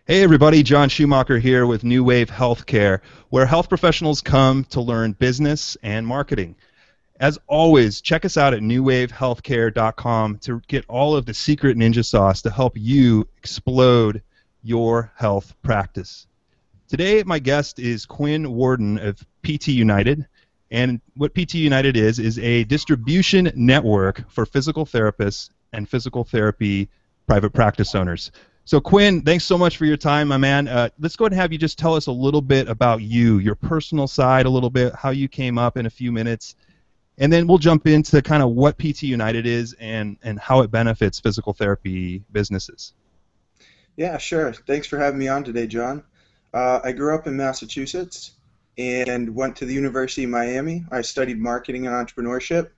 Hey everybody, John Schumacher here with New Wave Healthcare, where health professionals come to learn business and marketing. As always, check us out at newwavehealthcare.com to get all of the secret ninja sauce to help you explode your health practice. Today, my guest is Quinn Worden of PT United. And what PT United is a distribution network for physical therapists and physical therapy private practice owners. So, Quinn, thanks so much for your time, my man. Let's go ahead and have you just tell us a little bit about you, your personal side a little bit, how you came up in a few minutes, and then we'll jump into kind of what PT United is and how it benefits physical therapy businesses. Yeah, sure. Thanks for having me on today, John. I grew up in Massachusetts and went to the University of Miami. I studied marketing and entrepreneurship,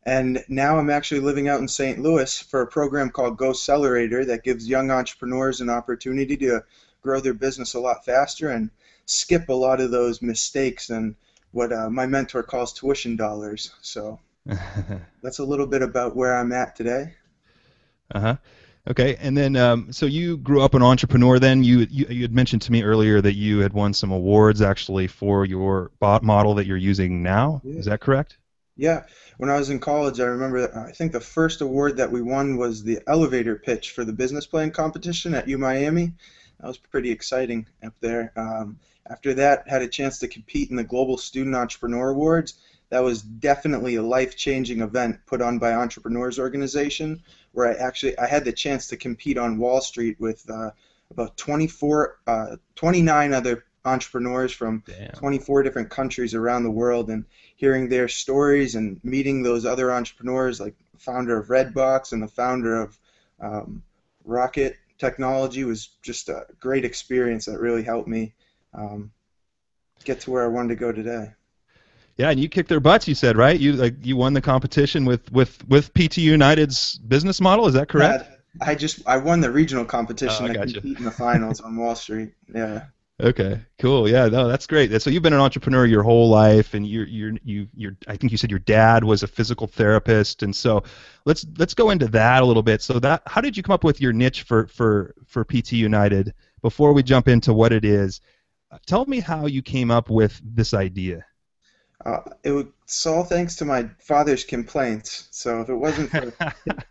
and now I'm actually living out in St. Louis for a program called Go Accelerator that gives young entrepreneurs an opportunity to grow their business a lot faster and skip a lot of those mistakes and what my mentor calls tuition dollars. So that's a little bit about where I'm at today. Uh-huh. Okay, and then so you grew up an entrepreneur. Then you had mentioned to me earlier that you had won some awards actually for your bot model that you're using now. Yeah. Is that correct? Yeah, when I was in college, I remember that I think the first award that we won was the elevator pitch for the business plan competition at U Miami. That was pretty exciting up there. After that, had a chance to compete in the Global Student Entrepreneur Awards. That was definitely a life-changing event put on by Entrepreneurs Organization, where I had the chance to compete on Wall Street with about 29 other entrepreneurs from Damn. 24 different countries around the world, and hearing their stories and meeting those other entrepreneurs like the founder of Redbox and the founder of um, Rocket Technology was just a great experience that really helped me um, get to where I wanted to go today. Yeah, and you kicked their butts. You said right. You won the competition with PT United's business model. Is that Uh, correct? I won the regional Oh, competition I to got you. compete in the finals on Wall Street. Yeah. Okay, cool. Yeah, no, that's great. So you've been an entrepreneur your whole life, and you're. I think you said your dad was a physical therapist, and so let's go into that a little bit. So that how did you come up with your niche for PT United? Before we jump into what it is, tell me how you came up with this idea. It's all thanks to my father's complaints. So if it wasn't for his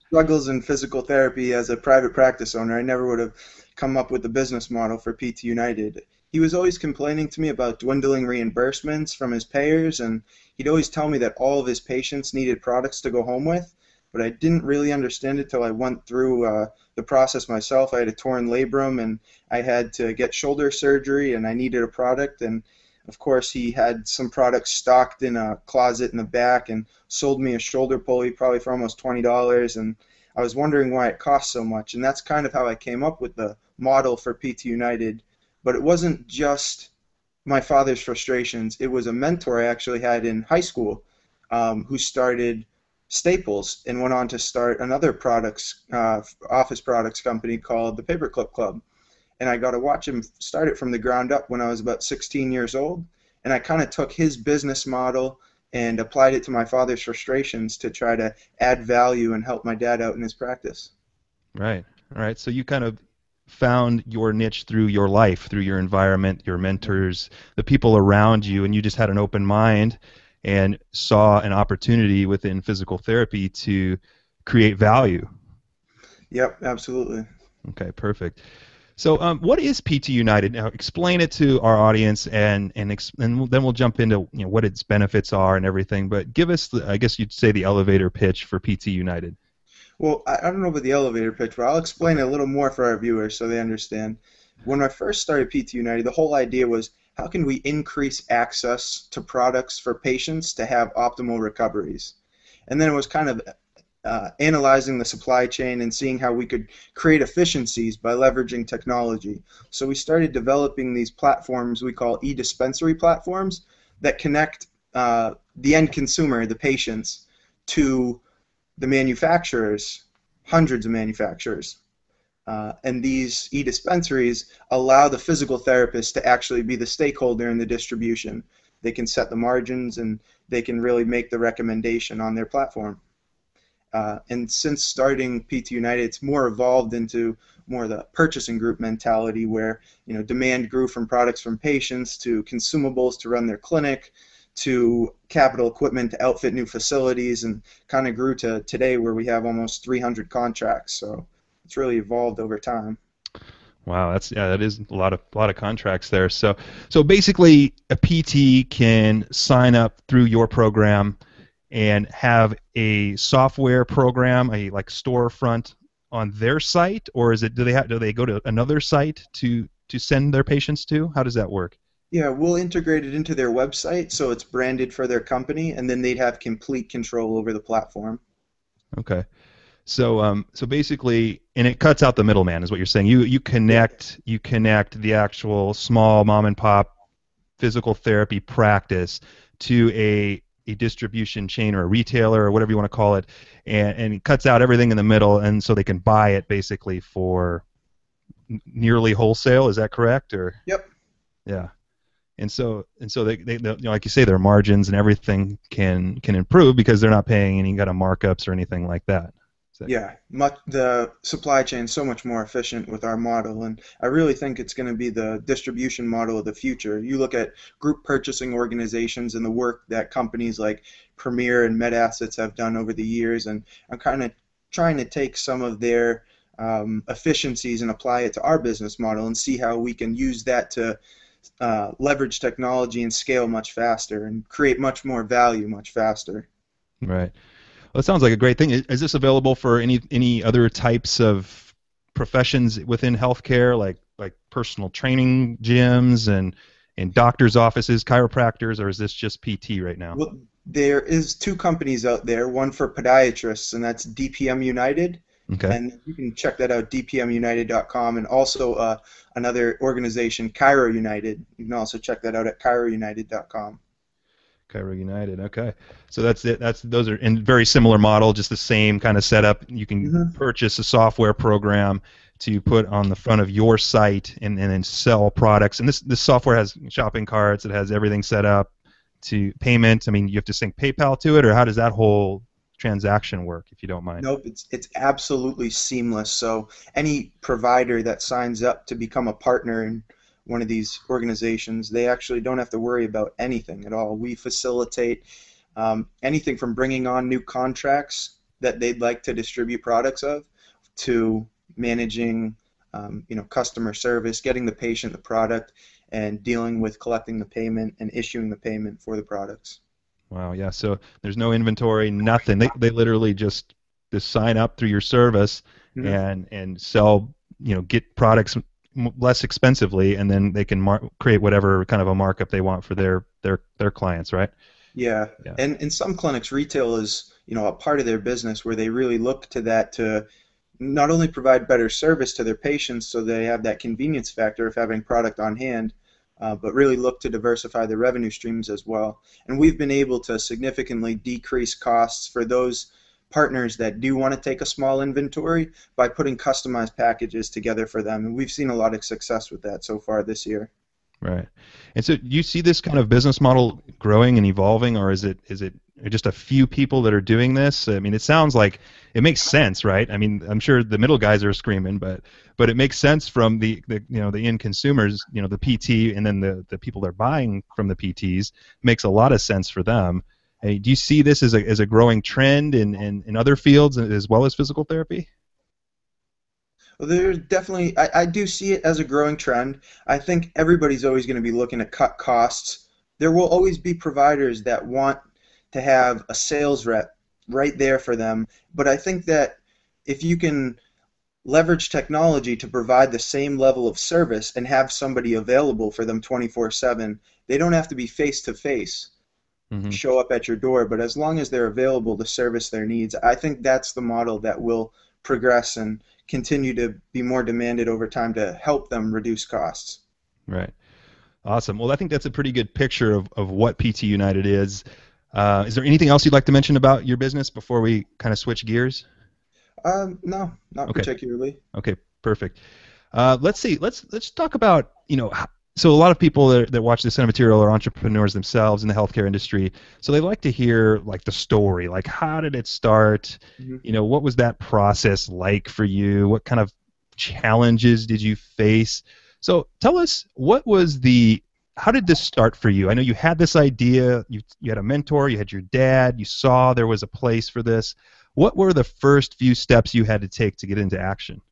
struggles in physical therapy as a private practice owner, I never would have come up with the business model for PT United. He was always complaining to me about dwindling reimbursements from his payers, and he'd always tell me that all of his patients needed products to go home with. But I didn't really understand it till I went through the process myself. I had a torn labrum, and I had to get shoulder surgery, and I needed a product. And of course, he had some products stocked in a closet in the back and sold me a shoulder pulley probably for almost $20. And I was wondering why it cost so much. And that's kind of how I came up with the model for PT United. But it wasn't just my father's frustrations. It was a mentor I actually had in high school who started Staples and went on to start another office products company called the Paperclip Club, and I got to watch him start it from the ground up when I was about 16 years old. And I kind of took his business model and applied it to my father's frustrations to try to add value and help my dad out in his practice. Right. All right. So you kind of found your niche through your life, through your environment, your mentors, the people around you, and you just had an open mind and saw an opportunity within physical therapy to create value. Yep, absolutely. Okay, perfect. So, what is PT United? Now, explain it to our audience, and then we'll jump into what its benefits are and everything. But give us, I guess you'd say, the elevator pitch for PT United. Well, I don't know about the elevator pitch, but I'll explain Okay. it a little more for our viewers so they understand. When I first started PT United, the whole idea was how can we increase access to products for patients to have optimal recoveries? And then it was kind of analyzing the supply chain and seeing how we could create efficiencies by leveraging technology. So we started developing these platforms we call e-dispensary platforms that connect the end consumer, the patients, to the manufacturers, hundreds of manufacturers. And these e-dispensaries allow the physical therapist to actually be the stakeholder in the distribution. They can set the margins and they can really make the recommendation on their platform. And since starting PT United, it's more evolved into more the purchasing group mentality where, demand grew from products from patients to consumables to run their clinic to capital equipment to outfit new facilities, and kind of grew to today where we have almost 300 contracts. So it's really evolved over time. Wow, that is a lot of contracts there. So basically, a PT can sign up through your program and have a software program, a like storefront on their site, or is it do they go to another site to send their patients to? How does that work? Yeah, we'll integrate it into their website so it's branded for their company, and then they'd have complete control over the platform. Okay. So basically, and it cuts out the middleman, is what you're saying. You connect the actual small mom and pop physical therapy practice to a distribution chain or a retailer or whatever you want to call it, and it cuts out everything in the middle, and so they can buy it basically for nearly wholesale. Is that correct? Or Yep. yeah. And so they like you say, their margins and everything can improve because they're not paying any kind of markups or anything like that. Yeah, the supply chain so much more efficient with our model, and I really think it's going to be the distribution model of the future. You look at group purchasing organizations and the work that companies like Premier and MedAssets have done over the years, and I'm kind of trying to take some of their efficiencies and apply it to our business model and see how we can use that to leverage technology and scale much faster and create much more value much faster. Right. Well, it sounds like a great thing. Is this available for any other types of professions within healthcare, like personal training gyms and doctors' offices, chiropractors, or is this just PT right now? Well, there is two companies out there, one for podiatrists, and that's DPM United, Okay. and you can check that out, dpmunited.com, and also another organization, Chiro United. You can also check that out at chirounited.com. Cairo United. Okay. So that's it. Those are in very similar model, just the same kind of setup. You can Hmm. purchase a software program to put on the front of your site and then sell products. And this software has shopping carts. It has everything set up to payment. I mean, you have to sync PayPal to it, or how does that whole transaction work, if you don't mind? Nope, it's absolutely seamless. So any provider that signs up to become a partner in one of these organizations, they actually don't have to worry about anything at all. We facilitate anything from bringing on new contracts that they'd like to distribute products of, to managing, customer service, getting the patient the product, and dealing with collecting the payment and issuing the payment for the products. Wow, yeah. So there's no inventory, nothing. They literally just sign up through your service Mhm. and sell, get products less expensively, and then they can create whatever kind of a markup they want for their clients, right? Yeah, Yeah. and in some clinics, retail is, a part of their business where they really look to that to not only provide better service to their patients so they have that convenience factor of having product on hand, but really look to diversify their revenue streams as well. And we've been able to significantly decrease costs for those partners that do want to take a small inventory by putting customized packages together for them. And we've seen a lot of success with that so far this year. Right. And so do you see this kind of business model growing and evolving, or is it just a few people that are doing this? I mean, it sounds like it makes sense, right? I mean, I'm sure the middle guys are screaming, but it makes sense from the end consumers, the PT, and then the people that are buying from the PTs makes a lot of sense for them. Hey, do you see this as a growing trend in other fields as well as physical therapy? Well, there's definitely, I do see it as a growing trend. I think everybody's always going to be looking to cut costs. There will always be providers that want to have a sales rep right there for them. But I think that if you can leverage technology to provide the same level of service and have somebody available for them 24/7, they don't have to be face to face, Hmm. show up at your door, but as long as they're available to service their needs, I think that's the model that will progress and continue to be more demanded over time to help them reduce costs. Right. Awesome. Well, I think that's a pretty good picture of what PT United is. Is there anything else you'd like to mention about your business before we kind of switch gears? No, not Okay. particularly. Okay. Perfect. Let's see. Let's talk about so a lot of people that watch this kind of material are entrepreneurs themselves in the healthcare industry. So they like to hear like the story, like how did it start? Mhm. What was that process like for you? What kind of challenges did you face? So tell us, how did this start for you? I know you had this idea, you had a mentor, you had your dad, you saw there was a place for this. What were the first few steps you had to take to get into action?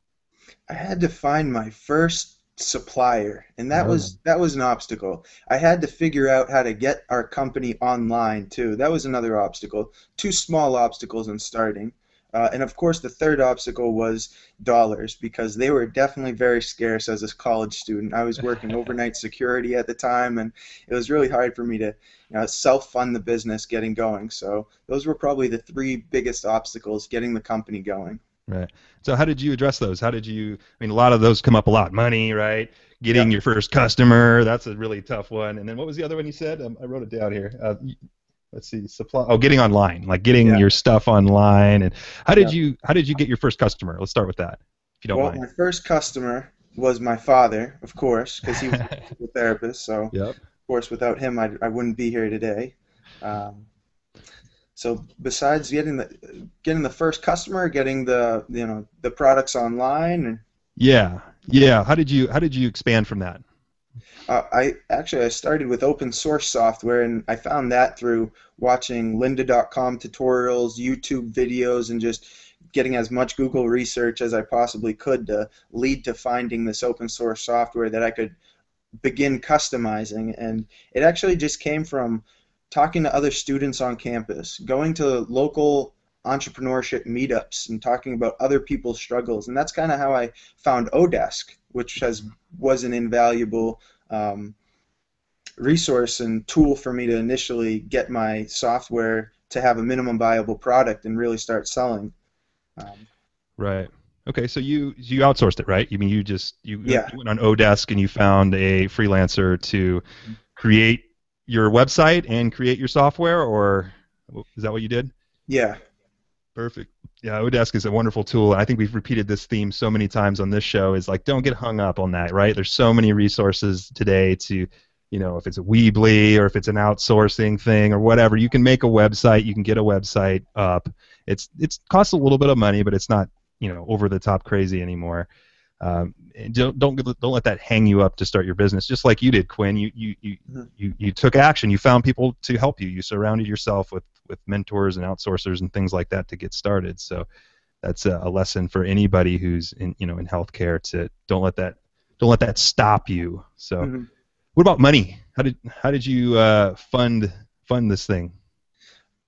I had to find my first supplier, and that Oh, was that was an obstacle. I had to figure out how to get our company online too. That was another obstacle. Two small obstacles in starting. And of course, the third obstacle was dollars because they were definitely very scarce as a college student. I was working overnight security at the time, and it was really hard for me to, self-fund the business getting going. So those were probably the three biggest obstacles getting the company going. right. So how did you address those? I mean, a lot of those come up a lot. Money, right? Getting Yep. your first customer, that's a really tough one. And then what was the other one you said? I wrote it down here. Let's see, supply. Oh, getting online, like getting Yeah. your stuff online. And Yeah. how did you get your first customer? Let's start with that, if you don't Well, mind. my first customer was my father, of course, because he was a physical therapist. So, of Yep. course, without him, I wouldn't be here today. Um, so, besides getting the first customer, getting the products online, and Yeah. Yeah. How did you expand from that? I started with open source software, and I found that through watching lynda.com tutorials, YouTube videos, and just getting as much Google research as I possibly could to lead to finding this open source software that I could begin customizing. And it actually just came from talking to other students on campus, going to local entrepreneurship meetups and talking about other people's struggles. And that's kind of how I found Odesk, which was an invaluable um, resource and tool for me to initially get my software to have a minimum viable product and really start selling. Um, Right. Okay. So you outsourced it, right? You mean yeah, you went on Odesk and you found a freelancer to create your website and create your software, or is that what you did? yeah, Perfect. Yeah, Odesk is a wonderful tool. And I think we've repeated this theme so many times on this show is like don't get hung up on that, right? There's so many resources today to, if it's a Weebly or if it's an outsourcing thing or whatever, you can make a website, you can get a website up. It's costs a little bit of money, but it's not, over the top crazy anymore. And don't let that hang you up to start your business. Just like you did, Quinn. mhm, You took action. You found people to help you. You surrounded yourself with mentors and outsourcers and things like that to get started. So that's a lesson for anybody who's in healthcare to don't let that stop you. So mhm. what about money? How did you fund this thing?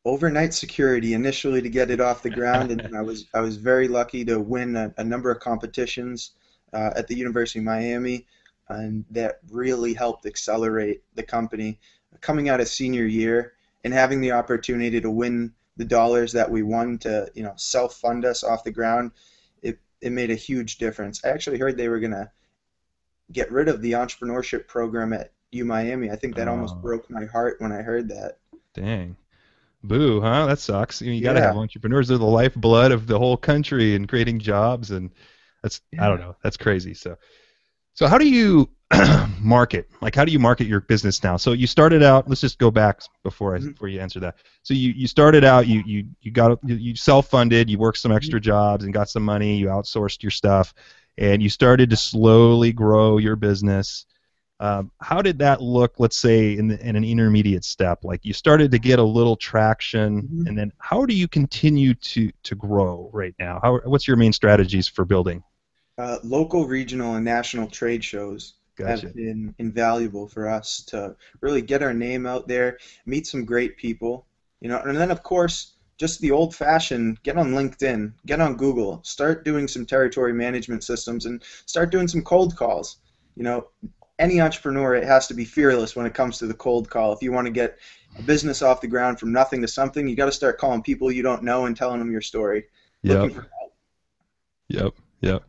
Overnight security initially to get it off the ground, and then I was very lucky to win a number of competitions at the University of Miami, and that really helped accelerate the company. Coming out of senior year and having the opportunity to win the dollars that we won to self-fund us off the ground, it made a huge difference. I actually heard they were gonna get rid of the entrepreneurship program at U Miami. I think that almost Oh, broke my heart when I heard that. dang. Boo, huh? That sucks. You got to have Yeah, entrepreneurs. They're the lifeblood of the whole country and creating jobs. And I don't yeah. know. That's crazy. So how do you market? Like, how do you market your business now? So you started out. Let's just go back Mhm. before you answer that. So you started out. You self-funded. You worked some extra jobs and got some money. You outsourced your stuff, and you started to slowly grow your business. How did that look? Let's say in an intermediate step, like you started to get a little traction, Mhm. and then how do you continue to grow right now? What's your main strategies for building? Local, regional, and national trade shows have Gotcha. been invaluable for us to really get our name out there, meet some great people, and then of course just the old-fashioned get on LinkedIn, get on Google, start doing some territory management systems, and start doing some cold calls. You know, any entrepreneur it has to be fearless when it comes to the cold call. If you want to get a business off the ground from nothing to something, you got to start calling people you don't know and telling them your story, looking Yep. for Yep. Yep.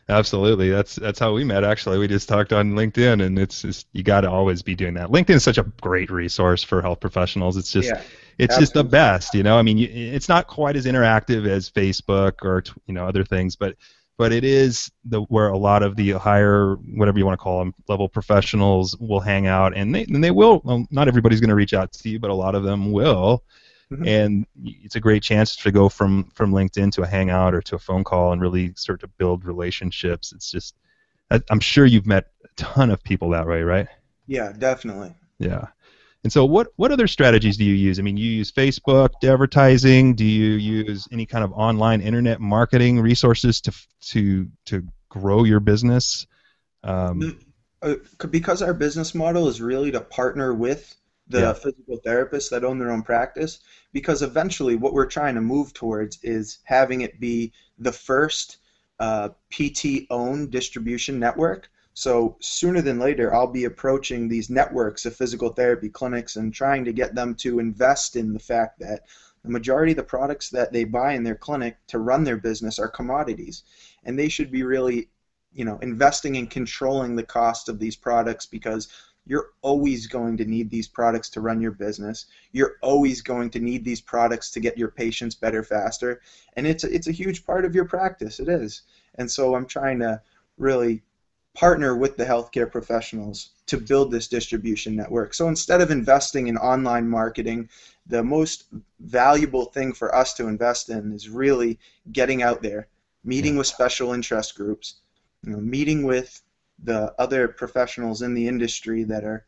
Absolutely. That's how we met. Actually, we just talked on LinkedIn, and it's just you got to always be doing that. LinkedIn is such a great resource for health professionals. yeah, It's just the absolutely. best. I mean, it's not quite as interactive as Facebook or other things, but but it is where a lot of the higher, whatever you want to call them, level professionals will hang out, and they will. Well, not everybody's going to reach out to you, but a lot of them will. Mhm. And it's a great chance to go from LinkedIn to a hangout or to a phone call and really start to build relationships. It's just, I'm sure you've met a ton of people that way, right? Yeah, definitely. Yeah. And so what other strategies do you use? I mean, you use Facebook advertising. Do you use any kind of online internet marketing resources to grow your business? Um, The- because our business model is really to partner with yeah. the physical therapists that own their own practice, because eventually what we're trying to move towards is having it be the first PT-owned distribution network. So sooner than later, I'll be approaching these networks of physical therapy clinics and trying to get them to invest in the fact that the majority of the products that they buy in their clinic to run their business are commodities, and they should be really, investing in controlling the cost of these products, because you're always going to need these products to run your business. You're always going to need these products to get your patients better faster, and it's a huge part of your practice. It is. And so I'm trying to really partner with the healthcare professionals to build this distribution network. So instead of investing in online marketing, the most valuable thing for us to invest in is really getting out there, Yeah. meeting with special interest groups, meeting with the other professionals in the industry that are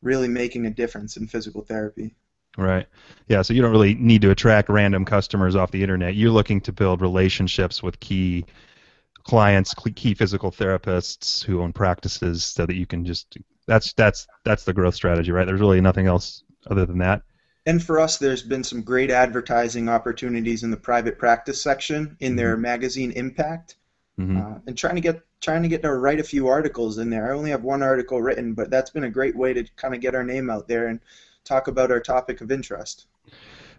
really making a difference in physical therapy. Right. Yeah. So you don't really need to attract random customers off the internet. You're looking to build relationships with key clients, key physical therapists who own practices, so that you can just that's the growth strategy, right? There's really nothing else other than that. And for us, there's been some great advertising opportunities in the private practice section in Hmm. their magazine Impact, Hmm. and trying to get to write a few articles in there. I only have one article written, but that's been a great way to kind of get our name out there and talk about our topic of interest.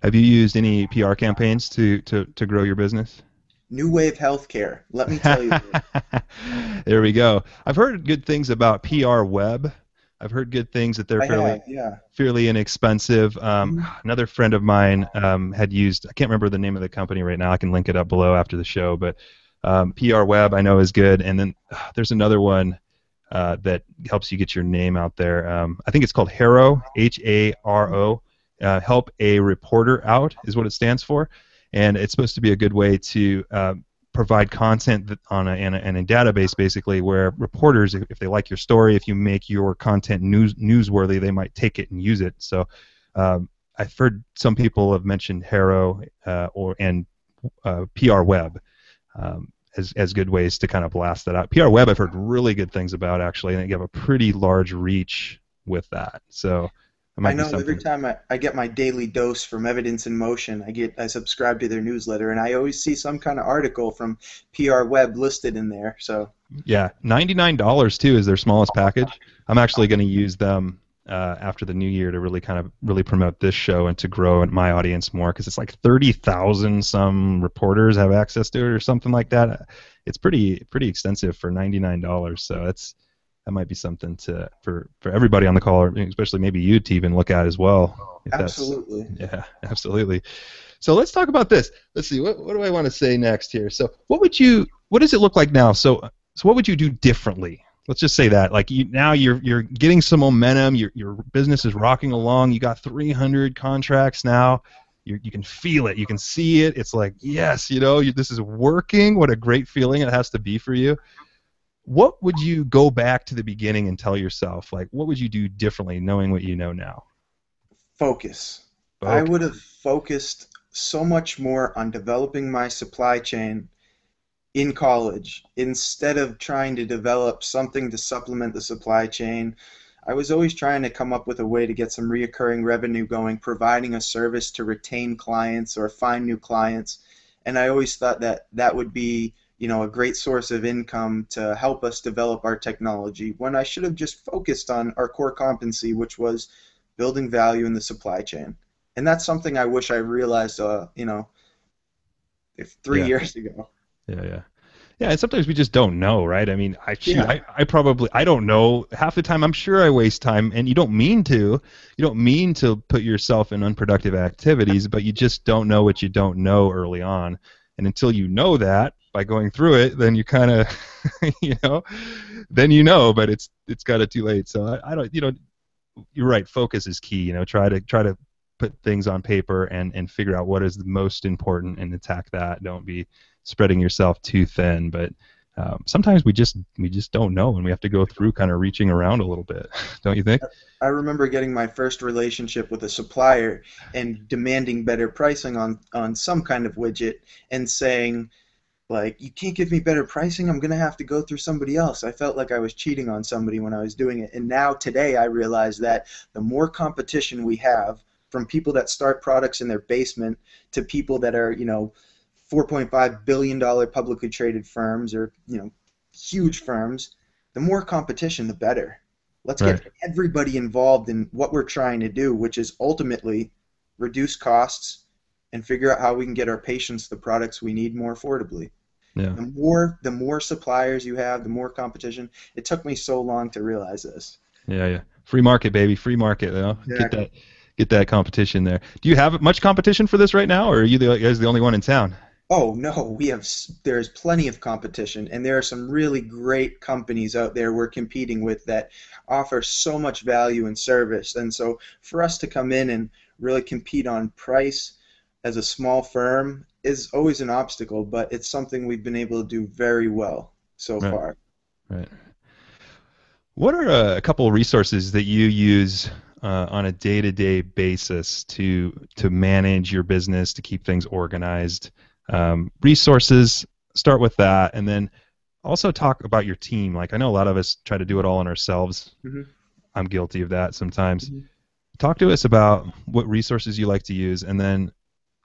Have you used any PR campaigns to grow your business? New Wave Healthcare, let me tell you. There we go. I've heard good things about PR Web. I've heard good things that they're I fairly have, yeah. fairly inexpensive. Mhm. Another friend of mine had used, I can't remember the name of the company right now. I can link it up below after the show, but PR Web I know is good. And then there's another one that helps you get your name out there. I think it's called Haro, Haro. Help a reporter out is what it stands for, and it's supposed to be a good way to provide content on a database, basically, where reporters, if they like your story, if you make your content newsworthy, they might take it and use it. So I've heard some people have mentioned Haro and PR Web as good ways to kind of blast that out. PR Web I've heard really good things about, actually, and you have a pretty large reach with that. So it I might be know every something. time I get my daily dose from Evidence in Motion, I subscribe to their newsletter, and I always see some kind of article from PR Web listed in there. So Yeah, $99 too is their smallest package. I'm actually going to use them after the new year to really kind of really promote this show and to grow my audience more, because it's like 30,000 some reporters have access to it or something like that. It's pretty extensive for $99. So that might be something for everybody on the call, or especially maybe you to even look at as well. If that's absolutely. Yeah, absolutely. So let's talk about this. Let's see, what do I want to say next here? So what does it look like now? So what would you do differently? Let's just say that, like, now you're getting some momentum. Your business is rocking along. You got 300 contracts now. You can feel it. You can see it. It's like, yes, this is working. What a great feeling it has to be for you. What would you go back to the beginning and tell yourself? Like, what would you do differently, knowing what you know now? Focus. I would Focus. have focused so much more on developing my supply chain in college instead of trying to develop something to supplement the supply chain. I was always trying to come up with a way to get some reoccurring revenue going, providing a service to retain clients or find new clients. And I always thought that that would be, a great source of income to help us develop our technology, when I should have just focused on our core competency, which was building value in the supply chain. And that's something I wish I realized, if three Yeah. years ago. Yeah. Yeah. Yeah, and sometimes we just don't know, right? I mean, Yeah. I probably I don't know half the time. I'm sure I waste time, and you don't mean to. You don't mean to put yourself in unproductive activities, but you just don't know what you don't know early on, and until you know that, by going through it, then you kind of, you know, then you know, but it's kind of too late. So I don't, you know, you're right. Focus is key. You know, try to put things on paper and figure out what is the most important and attack that. Don't be spreading yourself too thin. But sometimes we just don't know, and we have to go through kind of reaching around a little bit. Don't you think? I remember getting my first relationship with a supplier and demanding better pricing on some kind of widget and saying, like, you can't give me better pricing, I'm gonna have to go through somebody else. I felt like I was cheating on somebody when I was doing it. And now today I realize that the more competition we have, from people that start products in their basement to people that are, $4.5 billion publicly traded firms, or, huge firms, the more competition, the better. Let's Right. get everybody involved in what we're trying to do, which is ultimately reduce costs and figure out how we can get our patients the products we need more affordably. Yeah. The more suppliers you have, the more competition. It took me so long to realize this. Yeah. Yeah. Free market, baby. Free market. You know? Exactly. Get that competition there. Do you have much competition for this right now, or are you guys the only one in town? Oh no, there's plenty of competition, and there are some really great companies out there we're competing with that offer so much value and service. And so for us to come in and really compete on price as a small firm is always an obstacle, but it's something we've been able to do very well so Right. far. Right. What are a couple of resources that you use on a day-to-day basis to manage your business, to keep things organized? Resources, start with that, and then also talk about your team. Like I know a lot of us try to do it all on ourselves. hmm I'm guilty of that sometimes. hmm Talk to us about what resources you like to use, and then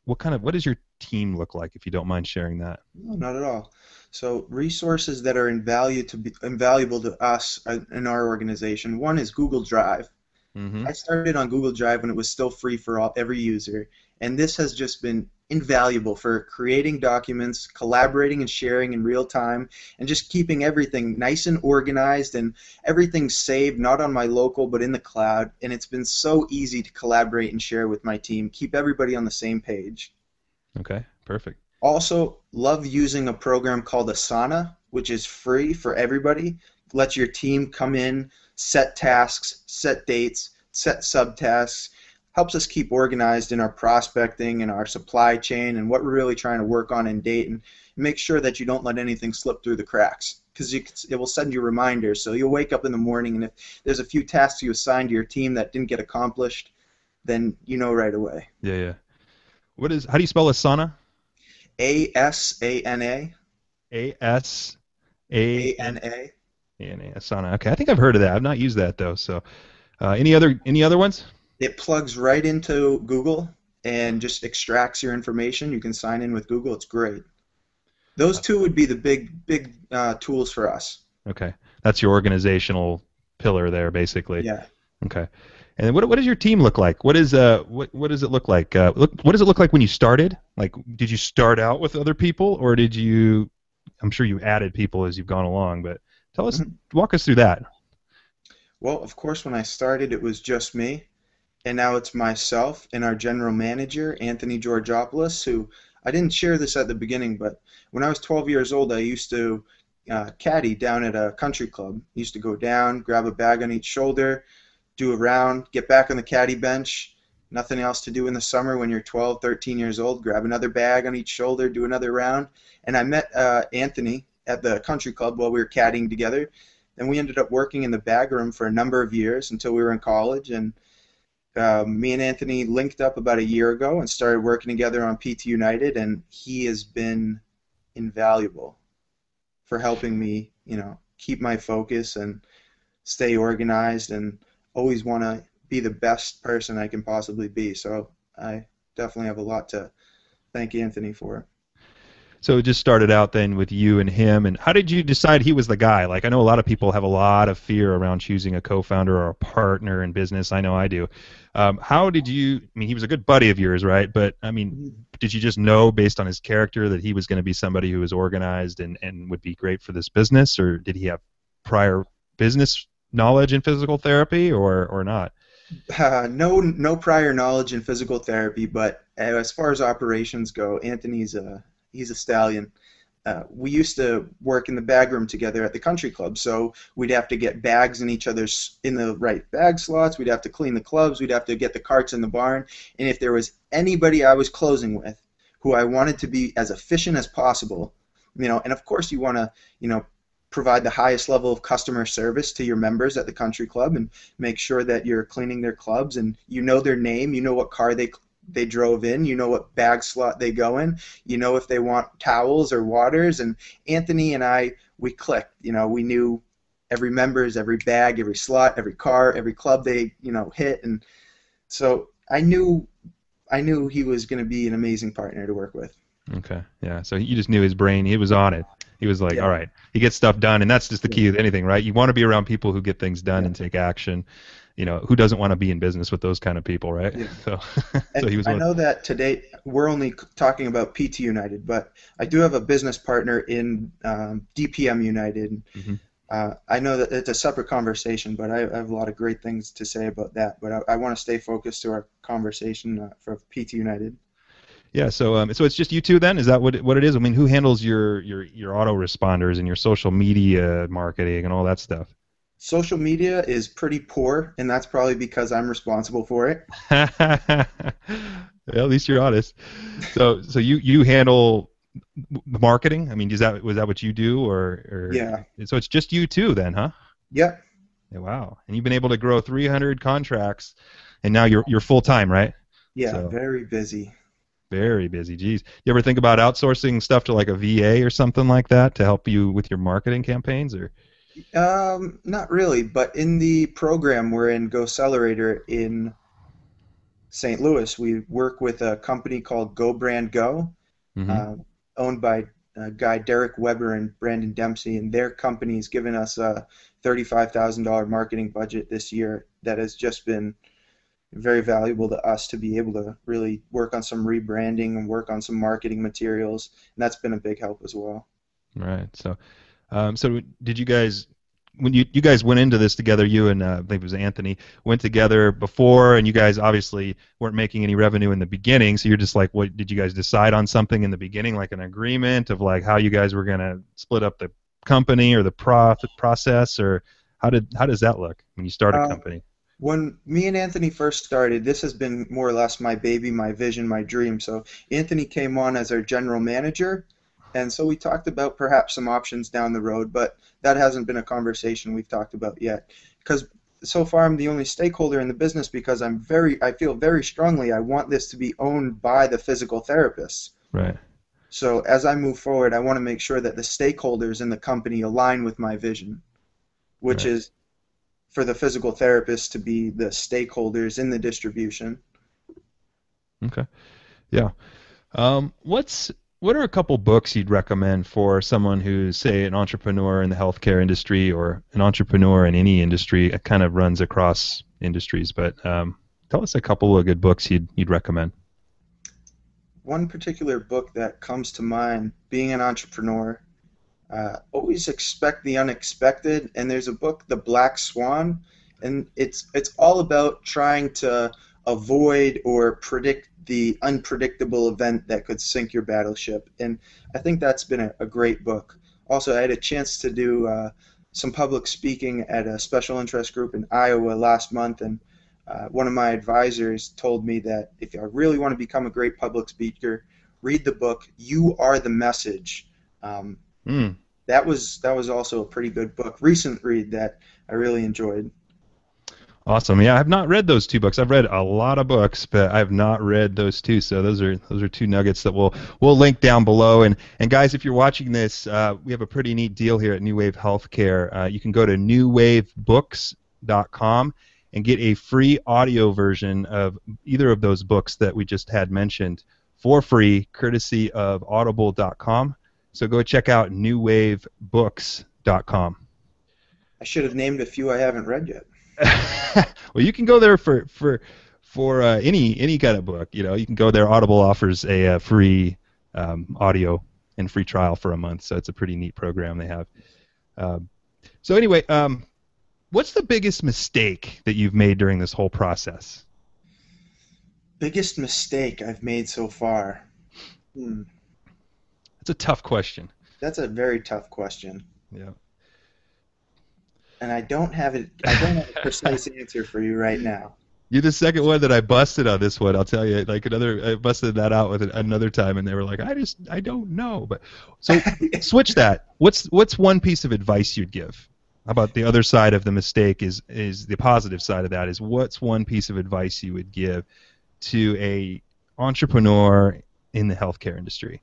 what does your team look like, if you don't mind sharing that? No, not at all. So resources that are invaluable to us in our organization. One is Google Drive. Mm-hmm. I started on Google Drive when it was still free for every user, and this has just been invaluable for creating documents, collaborating and sharing in real time, and just keeping everything nice and organized, and everything saved not on my local but in the cloud. And it's been so easy to collaborate and share with my team, keep everybody on the same page. Okay, perfect. Also, love using a program called Asana, which is free for everybody. Lets your team come in, set tasks, set dates, set subtasks. Helps us keep organized in our prospecting and our supply chain and what we're really trying to work on in date, and make sure that you don't let anything slip through the cracks, because it will send you reminders. So you'll wake up in the morning, and if there's a few tasks you assigned to your team that didn't get accomplished, then you know right away. Yeah, yeah. How do you spell Asana? Asana. Asana. ANA. Asana. Okay, I think I've heard of that. I've not used that though. So, any other ones? It plugs right into Google and just extracts your information. You can sign in with Google. It's great. Those two would be the big tools for us. Okay, that's your organizational pillar there, basically. Yeah. Okay, and then what does your team look like? What does it look like? What does it look like when you started? Like, did you start out with other people, or did you? I'm sure you added people as you've gone along, but Mhm. walk us through that. Well, of course, when I started, it was just me, and now it's myself and our general manager, Anthony Georgopoulos, who I didn't share this at the beginning, but when I was 12 years old, I used to caddy down at a country club. I used to go down, grab a bag on each shoulder, do a round, get back on the caddy bench. Nothing else to do in the summer when you're 12, 13 years old. Grab another bag on each shoulder, do another round. And I met Anthony at the country club while we were caddying together. And we ended up working in the bag room for a number of years until we were in college. And me and Anthony linked up about a year ago and started working together on PT United. And he has been invaluable for helping me, keep my focus and stay organized and always want to be the best person I can possibly be. So I definitely have a lot to thank Anthony for. So it just started out then with you and him. And how did you decide he was the guy? Like I know a lot of people have a lot of fear around choosing a co-founder or a partner in business. I know I do. How did you? I mean, he was a good buddy of yours, right? But I mean, did you just know based on his character that he was going to be somebody who was organized and would be great for this business, or did he have prior business knowledge in physical therapy, or not? No prior knowledge in physical therapy, but as far as operations go, Anthony's he's a stallion. we used to work in the bag room together at the country club, so we'd have to get bags in the right bag slots. We'd have to clean the clubs. We'd have to get the carts in the barn. And if there was anybody I was closing with who I wanted to be as efficient as possible, and of course you want to, provide the highest level of customer service to your members at the country club and make sure that you're cleaning their clubs and you know their name, you know what car they drove in, you know what bag slot they go in, you know if they want towels or waters. And Anthony and I, we clicked. We knew every member's, every bag, every slot, every car, every club they hit. And so I knew he was going to be an amazing partner to work with. Okay. Yeah. So you just knew his brain. He was on it. He was like, Yeah. all right, he gets stuff done, and that's just the Yeah. key with anything, right? You want to be around people who get things done Yeah. and take action. Who doesn't want to be in business with those kind of people, right? Yeah. So, so And he was I one. know that today we're only talking about PT United, but I do have a business partner in DPM United. Mhm. I know that it's a separate conversation, but I have a lot of great things to say about that. But I want to stay focused to our conversation for PT United. Yeah. So it's just you two then? Is that what it is? I mean, who handles your autoresponders and your social media marketing and all that stuff? Social media is pretty poor, and that's probably because I'm responsible for it. Well, at least you're honest. So you handle the marketing? I mean, was that what you do, or Yeah. so it's just you two then, huh? Yep. Yeah, wow. And you've been able to grow 300 contracts, and now you're full time, right? Yeah. So Very busy. very busy. Geez, you ever think about outsourcing stuff to like a VA or something like that to help you with your marketing campaigns, or? Not really, but in the program we're in, Go Accelerator in St. Louis, we work with a company called Go Brand Go, Hmm. uh, owned by a guy Derek Weber and Brandon Dempsey, and their company's given us a $35,000 marketing budget this year that has just been very valuable to us to be able to really work on some rebranding and work on some marketing materials, and that's been a big help as well. Right. So did you guys, when you guys went into this together, you and I believe it was Anthony, went together before, and you guys obviously weren't making any revenue in the beginning, so you're just like, what did you guys decide on something in the beginning, like an agreement of like how you guys were gonna split up the company or the profit process, or how does that look when you start a Uh, company? When me and Anthony first started, this has been more or less my baby, my vision, my dream. So Anthony came on as our general manager, and so we talked about perhaps some options down the road, but that hasn't been a conversation we've talked about yet. Because so far I'm the only stakeholder in the business because I feel very strongly I want this to be owned by the physical therapists. Right. So as I move forward, I want to make sure that the stakeholders in the company align with my vision, which Right. is for the physical therapists to be the stakeholders in the distribution. Okay. Yeah. What are a couple books you'd recommend for someone who's, say, an entrepreneur in the healthcare industry or an entrepreneur in any industry? It kind of runs across industries, but tell us a couple of good books you'd recommend. One particular book that comes to mind, being an entrepreneur, always expect the unexpected. And there's a book, The Black Swan, and it's all about trying to avoid or predict the unpredictable event that could sink your battleship. And I think that's been a great book. Also, I had a chance to do some public speaking at a special interest group in Iowa last month, and one of my advisors told me that if I really want to become a great public speaker, read the book "You Are the Message." Um, Mm, that was also a pretty good book. Recent read that I really enjoyed. awesome. Yeah, I've not read those two books. I've read a lot of books, but I've not read those two. So those are two nuggets that we'll link down below. And guys, if you're watching this, we have a pretty neat deal here at New Wave Healthcare. You can go to newwavebooks.com and get a free audio version of either of those books that we just had mentioned for free, courtesy of audible.com. So go check out newwavebooks.com. I should have named a few I haven't read yet. Well, you can go there for any kind of book. You can go there. Audible offers a free audio and free trial for a month, so it's a pretty neat program they have. So anyway, what's the biggest mistake that you've made during this whole process? Biggest mistake I've made so far. Hmm. It's a tough question. That's a very tough question, Yeah. and I don't have it. I don't have a precise answer for you right now. You're the second one that I busted on this one. I'll tell you, like another, I busted that out with another time, and they were like, I don't know. But so switch that. What's one piece of advice you'd give? How about the other side of the mistake is the positive side of that is what's one piece of advice you would give to a entrepreneur in the healthcare industry?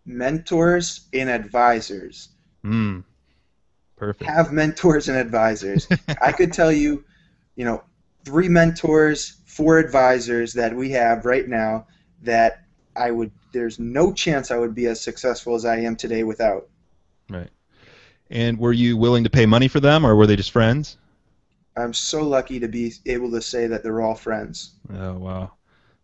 Mentors and advisors. Hmm. Perfect. Have mentors and advisors. I could tell you, you know, three mentors, four advisors that we have right now that there's no chance I would be as successful as I am today without. Right. And were you willing to pay money for them, or were they just friends? I'm so lucky to be able to say that they're all friends. Oh wow.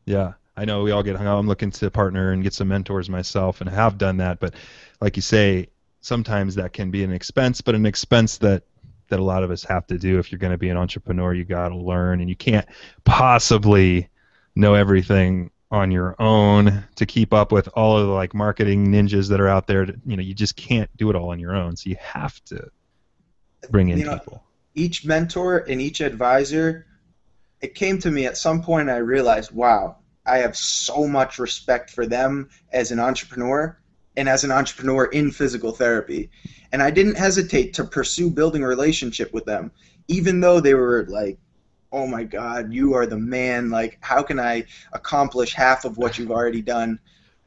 Yeah, I know we all get hung out. I'm looking to partner and get some mentors myself, and have done that. But like you say, sometimes that can be an expense, but an expense that a lot of us have to do. If you're going to be an entrepreneur, you got to learn, and you can't possibly know everything on your own to keep up with all of the like marketing ninjas that are out there. You just can't do it all on your own. So you have to bring in You know, people. each mentor and each advisor, it came to me at some point I realized, wow, I have so much respect for them as an entrepreneur and as an entrepreneur in physical therapy. And I didn't hesitate to pursue building a relationship with them, even though they were like, oh my God, you are the man. Like, how can I accomplish half of what you've already done?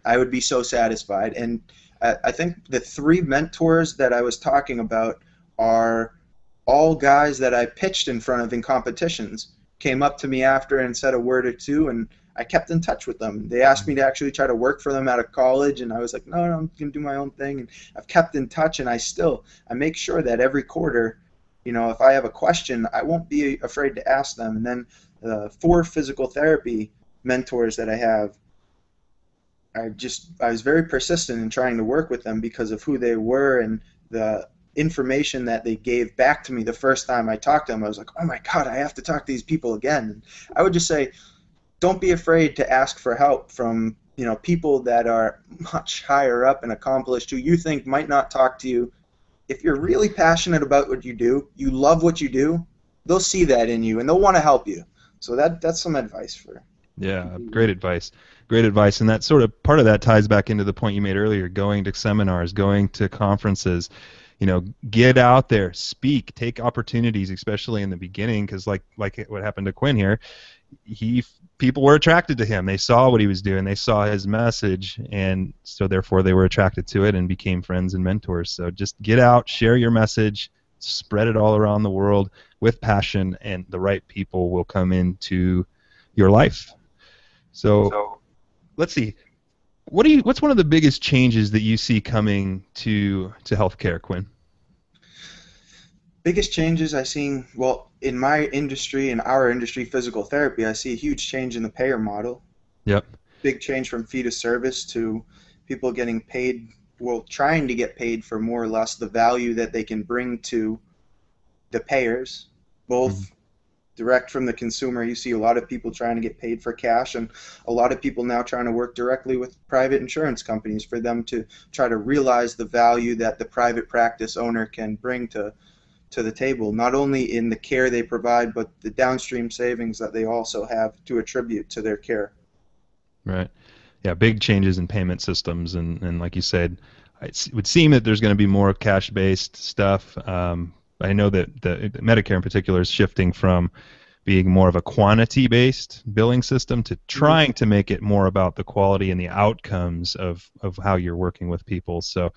I would be so satisfied. And I think the three mentors that I was talking about are all guys that I pitched in front of in competitions came up to me after and said a word or two, and I kept in touch with them. They asked me to actually try to work for them out of college, and I was like, no, no, I'm going to do my own thing. And I've kept in touch, and I make sure that every quarter, if I have a question, I won't be afraid to ask them. And then four physical therapy mentors that I have, I was very persistent in trying to work with them because of who they were and the information that they gave back to me the first time I talked to them. I was like, oh my God, I have to talk to these people again. And I would just say, don't be afraid to ask for help from people that are much higher up and accomplished who you think might not talk to you. If you're really passionate about what you love what you do, they'll see that in you and they'll want to help you. So that's some advice for Yeah, people. great advice. Great advice. And that sort of part of that ties back into the point you made earlier, going to seminars, going to conferences, get out there, speak, take opportunities, especially in the beginning, because like what happened to Quinn here, people were attracted to him. They saw what he was doing, they saw his message, and so therefore they were attracted to it and became friends and mentors. So just get out, share your message, spread it all around the world with passion, and the right people will come into your life. So let's see. What's one of the biggest changes that you see coming to healthcare, Quinn? Biggest changes I seen, well, in my industry, in our industry, physical therapy, I see a huge change in the payer model. Yep. Big change from fee to service to people getting paid, well, trying to get paid for more or less the value that they can bring to the payers, Mhm. both direct from the consumer. You see a lot of people trying to get paid for cash, and a lot of people now trying to work directly with private insurance companies for them to try to realize the value that the private practice owner can bring to the table, not only in the care they provide, but the downstream savings that they also have to attribute to their care. Right. Yeah, big changes in payment systems, and like you said, it would seem that there's going to be more cash-based stuff. I know that the Medicare in particular is shifting from being more of a quantity-based billing system to Mhm. trying to make it more about the quality and the outcomes of how you're working with people. So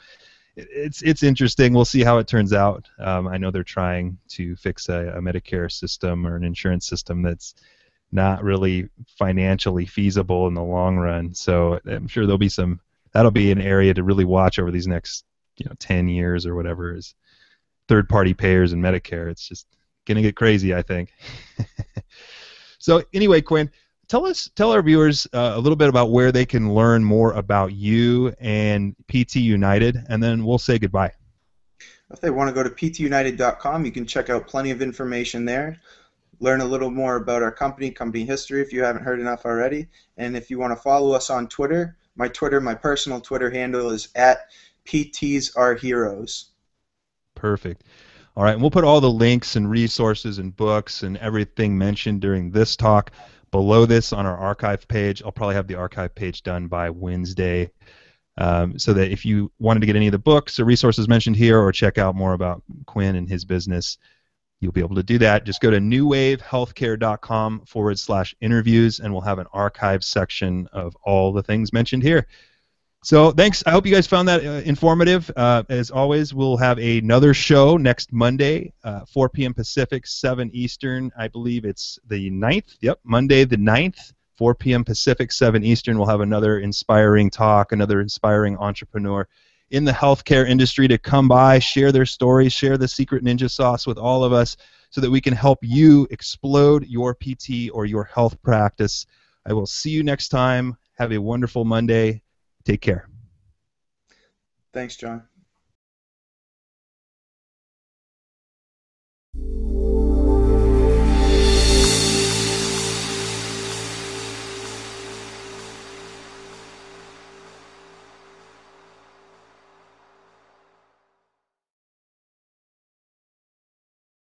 it's interesting. We'll see how it turns out. I know they're trying to fix a Medicare system or an insurance system that's not really financially feasible in the long run. So I'm sure that'll be an area to really watch over these next 10 years or whatever is third party payers and Medicare. It's just going to get crazy, I think. So anyway, Quinn, tell our viewers a little bit about where they can learn more about you and PT United, and then we'll say goodbye. If they want to go to ptunited.com, you can check out plenty of information there, learn a little more about our company history if you haven't heard enough already. And if you want to follow us on Twitter, my personal Twitter handle is at PTs are heroes. Perfect. All right, and we'll put all the links and resources and books and everything mentioned during this talk below this on our archive page. I'll probably have the archive page done by Wednesday, so that if you wanted to get any of the books or resources mentioned here or check out more about Quinn and his business, you'll be able to do that. Just go to newwavehealthcare.com/interviews, and we'll have an archive section of all the things mentioned here. So thanks. I hope you guys found that informative. As always, we'll have another show next Monday, 4 p.m. Pacific, 7 Eastern. I believe it's the 9th. Yep, Monday the 9th, 4 p.m. Pacific, 7 Eastern. We'll have another inspiring talk, another inspiring entrepreneur in the healthcare industry to come by, share their stories, share the secret ninja sauce with all of us so that we can help you explode your PT or your health practice. I will see you next time. Have a wonderful Monday. Take care. Thanks, John.